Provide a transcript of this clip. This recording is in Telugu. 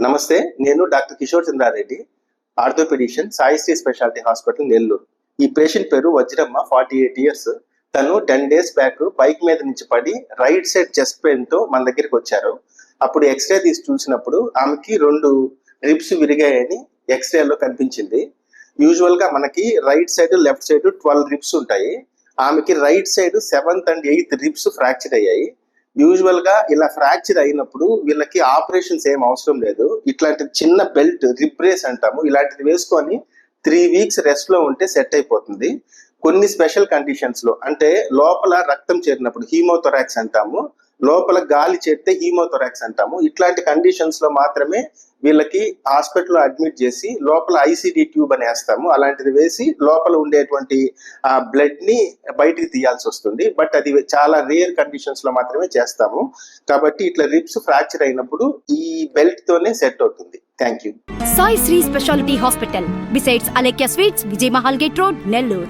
నమస్తే, నేను doctor Kishore Chandra Reddy, orthopedician, Sai Sri speciality hospital, Nellore. ఈ పేషెంట్ పేరు వజ్రమ్మ, 48 years. తను 10 days బ్యాక్ బైక్ మీద నుంచి పడి రైట్ సైడ్ చెస్ట్ పెయిన్ తో మన దగ్గరికి వచ్చారు. అప్పుడు ఎక్స్రే తీసి చూసినప్పుడు ఆమెకి 2 రిబ్స్ విరిగాయని ఎక్స్రేలో కనిపించింది. యూజువల్ గా మనకి right side, left side 12 ribs ఉంటాయి. ఆమెకి right side 7th and 8th ribs fracture అయ్యాయి. యూజువల్ గా ఇలా ఫ్రాక్చర్ అయినప్పుడు వీళ్ళకి ఆపరేషన్స్ ఏం అవసరం లేదు. ఇట్లాంటి చిన్న బెల్ట్, రిబ్ బ్రేస్ అంటాము, ఇలాంటిది వేసుకొని 3 weeks రెస్ట్ లో ఉంటే సెట్ అయిపోతుంది. కొన్ని స్పెషల్ కండిషన్స్ లో, అంటే లోపల రక్తం చేరినప్పుడు హీమోథొరాక్స్ అంటాము, లోపల గాలి చేరితే హీమోథొరాక్స్ అంటాము. ఇట్లాంటి కండిషన్స్ లో మాత్రమే వీళ్ళకి హాస్పిటల్లో అడ్మిట్ చేసి లోపల ఐసీడీ ట్యూబ్ అని వేస్తాము. అలాంటిది వేసి లోపల ఉండేటువంటి ఆ బ్లడ్ ని బయటికి తీయాల్సి వస్తుంది. బట్ అది చాలా రేర్ కండిషన్స్ లో మాత్రమే చేస్తాము. కాబట్టి ఇట్లా రిబ్స్ ఫ్రాక్చర్ అయినప్పుడు ఈ బెల్ట్ తోనే సెట్ అవుతుంది. Thank you. Saisri speciality hospital, besides Alekhya sweets, Vijay Mahal gate road, Nellore.